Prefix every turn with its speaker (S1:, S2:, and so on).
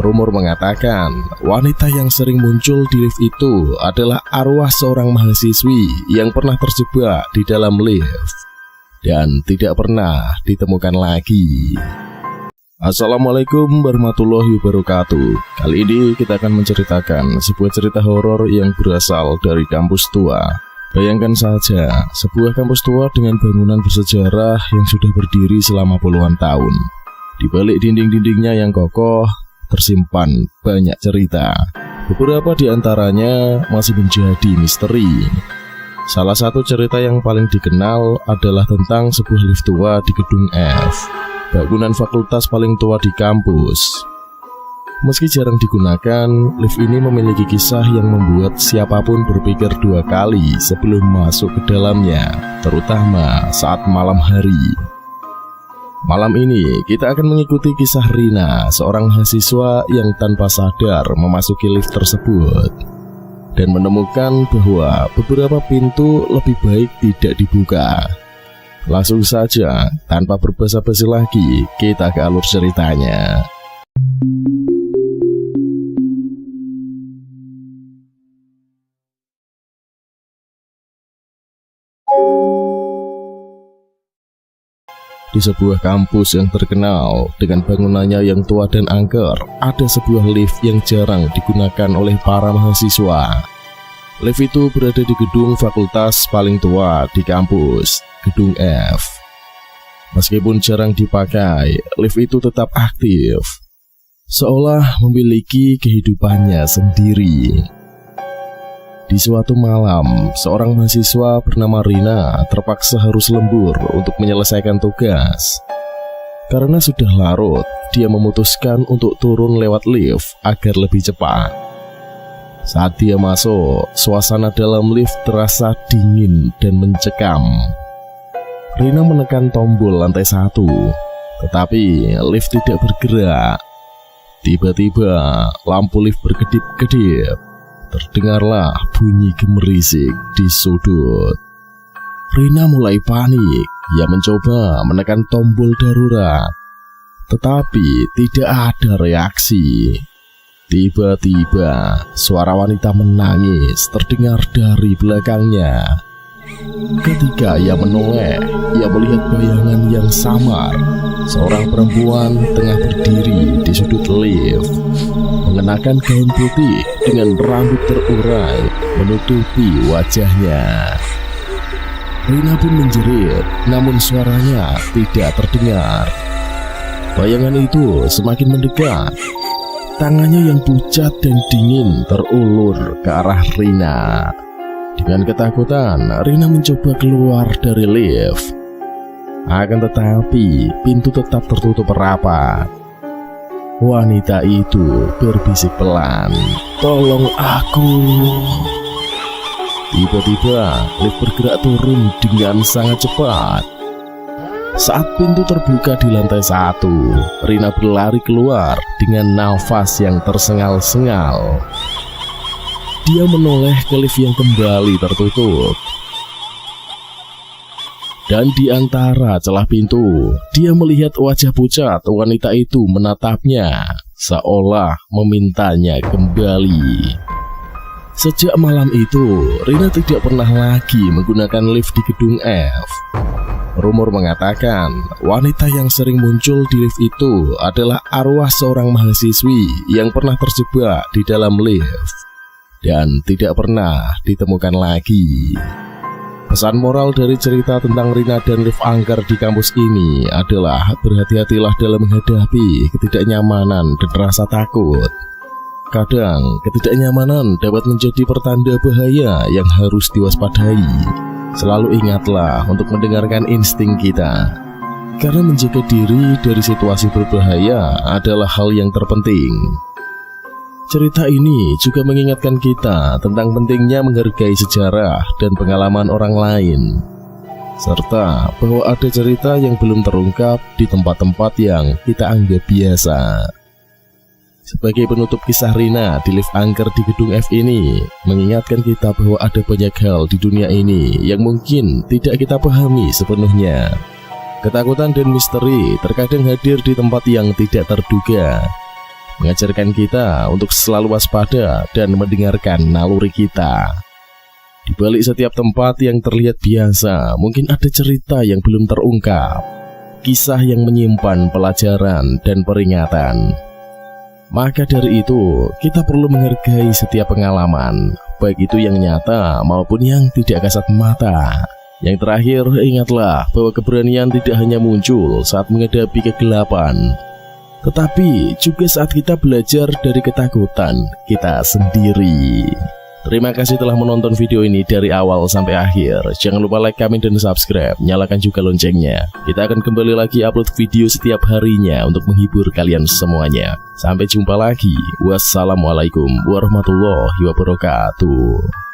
S1: Rumor mengatakan wanita yang sering muncul di lift itu adalah arwah seorang mahasiswi yang pernah terjebak di dalam lift dan tidak pernah ditemukan lagi. Assalamualaikum warahmatullahi wabarakatuh. Kali ini kita akan menceritakan sebuah cerita horor yang berasal dari kampus tua. Bayangkan saja, sebuah kampus tua dengan bangunan bersejarah yang sudah berdiri selama puluhan tahun. Di balik dinding-dindingnya yang kokoh tersimpan banyak cerita. Beberapa di antaranya masih menjadi misteri. Salah satu cerita yang paling dikenal adalah tentang sebuah lift tua di gedung F, bangunan fakultas paling tua di kampus. Meski jarang digunakan, lift ini memiliki kisah yang membuat siapapun berpikir dua kali sebelum masuk ke dalamnya, terutama saat malam hari. Malam ini kita akan mengikuti kisah Rina, seorang mahasiswa yang tanpa sadar memasuki lift tersebut dan menemukan bahwa beberapa pintu lebih baik tidak dibuka. Langsung saja, tanpa berbasa-basi lagi, kita ke alur ceritanya. Di sebuah kampus yang terkenal dengan bangunannya yang tua dan angker, ada sebuah lift yang jarang digunakan oleh para mahasiswa. Lift itu berada di gedung fakultas paling tua di kampus, gedung F. Meskipun jarang dipakai, lift itu tetap aktif, seolah memiliki kehidupannya sendiri. Di suatu malam, seorang mahasiswa bernama Rina terpaksa harus lembur untuk menyelesaikan tugas. Karena sudah larut, dia memutuskan untuk turun lewat lift agar lebih cepat. Saat dia masuk, suasana dalam lift terasa dingin dan mencekam. Rina menekan tombol lantai 1, tetapi lift tidak bergerak. Tiba-tiba, lampu lift berkedip-kedip. Terdengarlah bunyi gemerisik di sudut. Rina mulai panik. Ia mencoba menekan tombol darurat, tetapi tidak ada reaksi. Tiba-tiba, suara wanita menangis terdengar dari belakangnya. Ketika ia menoleh, ia melihat bayangan yang samar. Seorang perempuan tengah berdiri di sudut lift, mengenakan gaun putih dengan rambut terurai menutupi wajahnya. Rina pun menjerit, namun suaranya tidak terdengar. Bayangan itu semakin mendekat. Tangannya yang pucat dan dingin terulur ke arah Rina. Dengan ketakutan, Rina mencoba keluar dari lift. Akan tetapi, pintu tetap tertutup rapat. Wanita itu berbisik pelan, "Tolong aku." Tiba-tiba, lift bergerak turun dengan sangat cepat. Saat pintu terbuka di lantai 1, Rina berlari keluar dengan nafas yang tersengal-sengal. Dia menoleh ke lift yang kembali tertutup. Dan di antara celah pintu, dia melihat wajah pucat wanita itu menatapnya, seolah memintanya kembali. Sejak malam itu, Rina tidak pernah lagi menggunakan lift di gedung F. Rumor mengatakan, wanita yang sering muncul di lift itu adalah arwah seorang mahasiswi yang pernah terjebak di dalam lift dan tidak pernah ditemukan lagi. Pesan moral dari cerita tentang Rina dan lift angker di kampus ini adalah berhati-hatilah dalam menghadapi ketidaknyamanan dan rasa takut. Kadang, ketidaknyamanan dapat menjadi pertanda bahaya yang harus diwaspadai. Selalu ingatlah untuk mendengarkan insting kita, karena menjaga diri dari situasi berbahaya adalah hal yang terpenting. Cerita ini juga mengingatkan kita tentang pentingnya menghargai sejarah dan pengalaman orang lain, serta bahwa ada cerita yang belum terungkap di tempat-tempat yang kita anggap biasa. Sebagai penutup kisah Rina di lift angker di gedung F ini, mengingatkan kita bahwa ada banyak hal di dunia ini yang mungkin tidak kita pahami sepenuhnya. Ketakutan dan misteri terkadang hadir di tempat yang tidak terduga. mengajarkan kita untuk selalu waspada dan mendengarkan naluri kita. Di balik setiap tempat yang terlihat biasa, mungkin ada cerita yang belum terungkap, kisah yang menyimpan pelajaran dan peringatan. Maka dari itu, kita perlu menghargai setiap pengalaman, baik itu yang nyata maupun yang tidak kasat mata. Yang terakhir, ingatlah bahwa keberanian tidak hanya muncul saat menghadapi kegelapan, tetapi juga saat kita belajar dari ketakutan kita sendiri. Terima kasih telah menonton video ini dari awal sampai akhir. Jangan lupa like, comment, dan subscribe. Nyalakan juga loncengnya. Kita akan kembali lagi upload video setiap harinya untuk menghibur kalian semuanya. Sampai jumpa lagi. Wassalamualaikum warahmatullahi wabarakatuh.